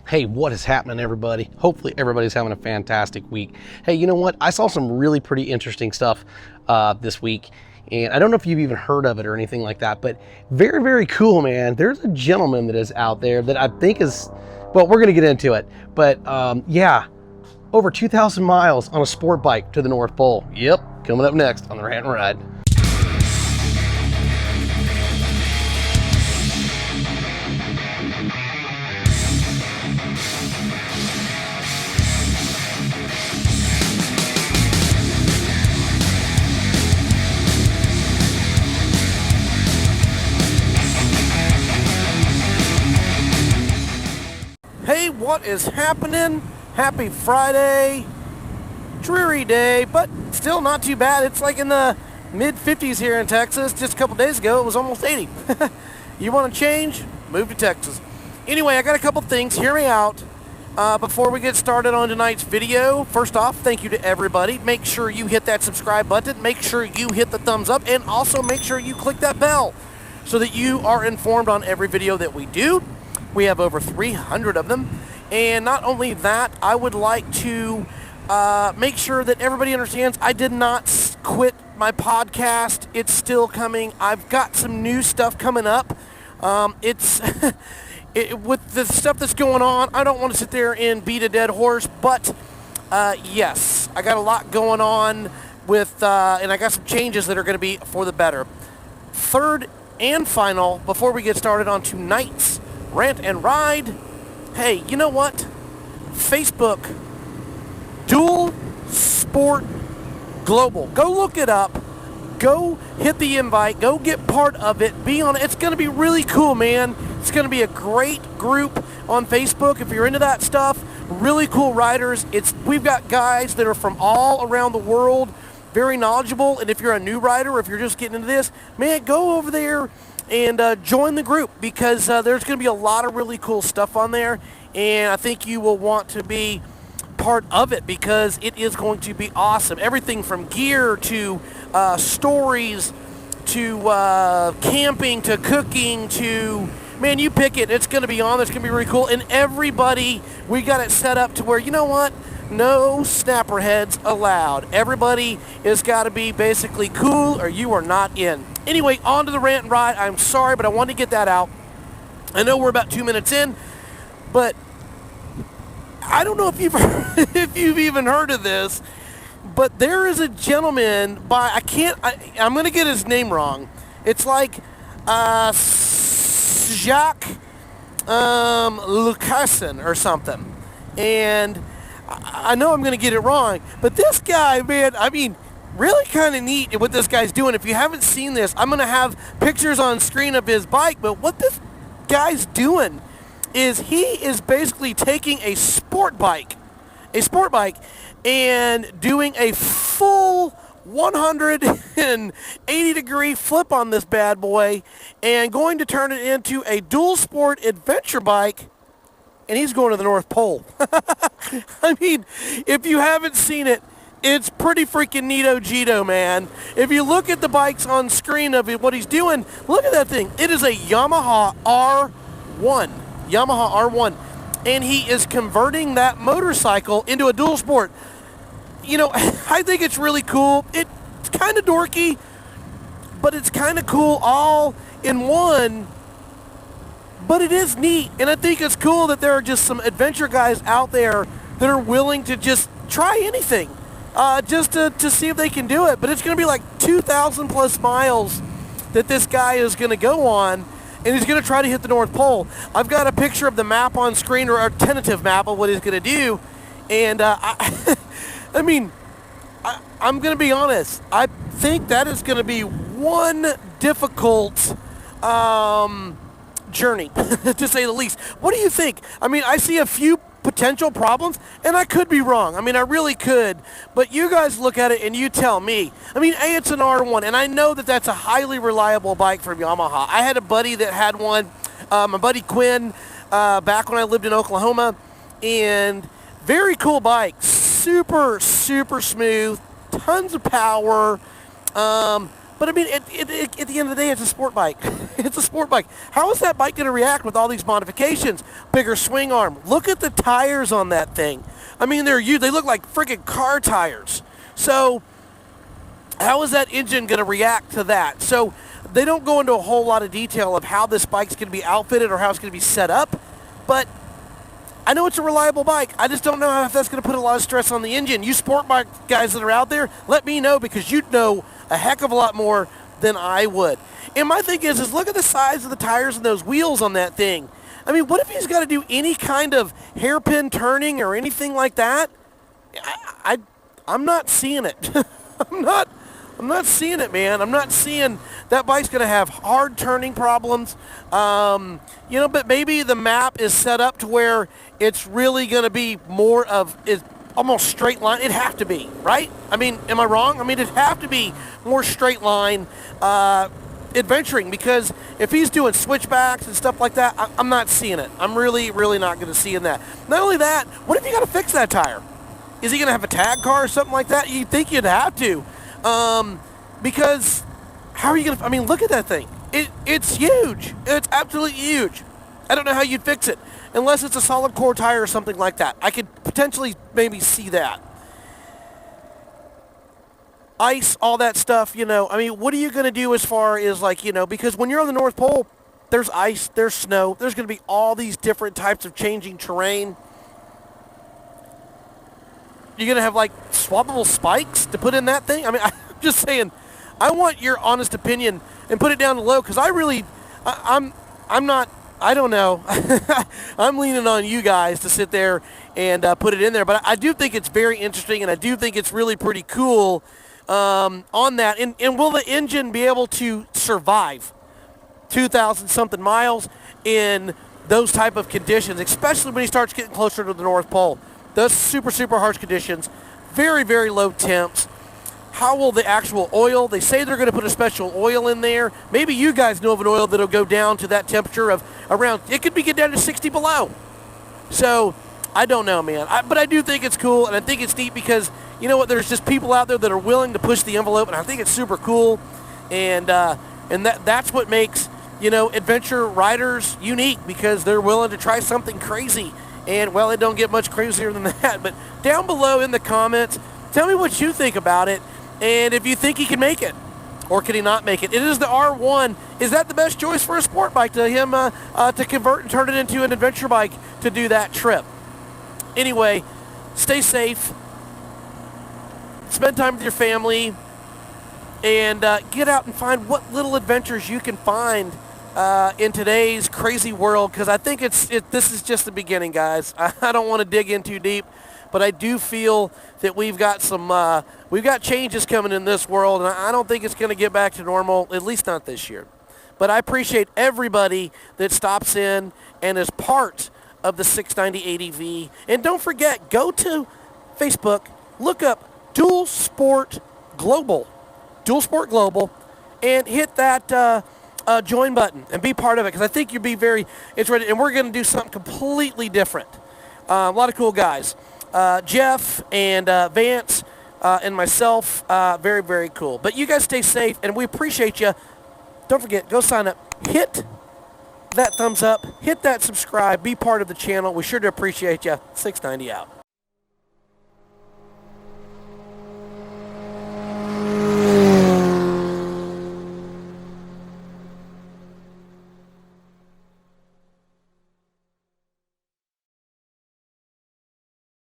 Hey, what is happening, everybody? Hopefully everybody's having a fantastic week. Hey, you know what? I saw some really pretty interesting stuff this week, and I don't know if you've even heard of it or anything like that, but very, very cool, man. There's a gentleman that is out there that I think is, well, we're going to get into it, but yeah, over 2,000 miles on a sport bike to the North Pole. Yep, coming up next on the Rant and Ride. Hey, what is happening? Happy Friday. Dreary day, but still not too bad. It's like in the mid-50s here in Texas. Just a couple days ago, it was almost 80. You want to change? Move to Texas. Anyway, I got a couple things. Hear me out. Before we get started on tonight's video, first off, thank you to everybody. Make sure you hit that subscribe button. Make sure you hit the thumbs up. And also make sure you click that bell so that you are informed on every video that we do. We have over 300 of them. And not only that, I would like to make sure that everybody understands I did not quit my podcast. It's still coming. I've got some new stuff coming up. With the stuff that's going on, I don't want to sit there and beat a dead horse, but yes, I got a lot going on with, and I got some changes that are going to be for the better. Third and final, before we get started on tonight's Rant and Ride, hey, you know what? Facebook, Dual Sport Global. Go look it up. Go hit the invite. Go get part of it. Be on it. It's going to be really cool, man. It's going to be a great group on Facebook if you're into that stuff. Really cool riders. We've got guys that are from all around the world, very knowledgeable. And if you're a new rider or if you're just getting into this, man, go over there and join the group because there's going to be a lot of really cool stuff on there. And I think you will want to be part of it because it is going to be awesome. Everything from gear to stories to camping to cooking to, man, you pick it. It's going to be on. It's going to be really cool. And everybody, we got it set up to where, you know what? No snapper heads allowed. Everybody has got to be basically cool or you are not in. Anyway, on to the Rant and Ride. I'm sorry, but I wanted to get that out. I know we're about 2 minutes in, but I don't know if you've if you've even heard of this, but there is a gentleman I'm going to get his name wrong. It's like Sjaak Lucassen or something. And I know I'm going to get it wrong, but this guy, man, I mean, really kind of neat what this guy's doing. If you haven't seen this, I'm going to have pictures on screen of his bike, but what this guy's doing is he is basically taking a sport bike and doing a full 180 degree flip on this bad boy and going to turn it into a dual sport adventure bike, and he's going to the North Pole. I mean, if you haven't seen it, it's pretty freaking neato-Gito, man. If you look at the bikes on screen of what he's doing, look at that thing. It is a Yamaha R1. Yamaha R1. And he is converting that motorcycle into a dual sport. You know, I think it's really cool. It's kind of dorky, but it's kind of cool all in one. But it is neat, and I think it's cool that there are just some adventure guys out there that are willing to just try anything, just to see if they can do it. But it's going to be like 2,000 plus miles that this guy is going to go on, and he's going to try to hit the North Pole. I've got a picture of the map on screen, or a tentative map of what he's going to do, and I mean, I'm going to be honest. I think that is going to be one difficult journey, to say the least. What do you think? I mean, I see a few potential problems, and I could be wrong. I mean, I really could. But you guys look at it, and you tell me. I mean, A, it's an R1, and I know that that's a highly reliable bike from Yamaha. I had a buddy that had one, my buddy Quinn, back when I lived in Oklahoma, and very cool bike. Super, super smooth, tons of power, But I mean, at the end of the day, it's a sport bike. It's a sport bike. How is that bike going to react with all these modifications? Bigger swing arm. Look at the tires on that thing. I mean, they're huge. They look like freaking car tires. So how is that engine going to react to that? So they don't go into a whole lot of detail of how this bike's going to be outfitted or how it's going to be set up. But I know it's a reliable bike. I just don't know if that's going to put a lot of stress on the engine. You sport bike guys that are out there, let me know, because you'd know a heck of a lot more than I would. And my thing is look at the size of the tires and those wheels on that thing. I mean, what if he's got to do any kind of hairpin turning or anything like that? I'm not seeing it. I'm not seeing it, man. I'm not seeing that bike's going to have hard turning problems. But maybe the map is set up to where it's really going to be more of is almost straight line. It'd have to be, right? I mean, am I wrong? I mean, it'd have to be more straight line adventuring, because if he's doing switchbacks and stuff like that, I'm not seeing it. I'm really, really not going to see in that. Not only that, what if you got to fix that tire? Is he going to have a tag car or something like that? You'd think you'd have to. Because how are you going to, I mean, look at that thing. It's huge. It's absolutely huge. I don't know how you'd fix it unless it's a solid core tire or something like that. I could potentially maybe see that. Ice, all that stuff, I mean, what are you going to do as far as because when you're on the North Pole, there's ice, there's snow, there's going to be all these different types of changing terrain. You're going to have swappable spikes to put in that thing? I mean, I'm just saying, I want your honest opinion and put it down low, because I'm not, I don't know. I'm leaning on you guys to sit there and put it in there. But I do think it's very interesting, and I do think it's really pretty cool on that. And will the engine be able to survive 2,000-something miles in those type of conditions, especially when he starts getting closer to the North Pole? Those super, super harsh conditions, very, very low temps. How will the actual oil, they say they're going to put a special oil in there. Maybe you guys know of an oil that'll go down to that temperature of around, it could be get down to 60 below. So, I don't know, man. But I do think it's cool, and I think it's neat because, you know what, there's just people out there that are willing to push the envelope, and I think it's super cool. And that's what makes, adventure riders unique, because they're willing to try something crazy. And, well, it don't get much crazier than that. But down below in the comments, tell me what you think about it, and if you think he can make it, or can he not make it. It is the R1. Is that the best choice for a sport bike to him to convert and turn it into an adventure bike to do that trip? Anyway, stay safe. Spend time with your family, and get out and find what little adventures you can find in today's crazy world, because I think this is just the beginning, guys. I don't want to dig in too deep, but I do feel that we've got changes coming in this world, and I don't think it's going to get back to normal, at least not this year. But I appreciate everybody that stops in and is part of the 690 ADV. And don't forget, go to Facebook, look up Dual Sport Global, and hit that join button and be part of it, because I think you'll be very interested. And we're going to do something completely different. A lot of cool guys. Jeff and Vance and myself, very, very cool. But you guys stay safe, and we appreciate you. Don't forget, go sign up. Hit that thumbs up. Hit that subscribe. Be part of the channel. We sure do appreciate you. 690 out.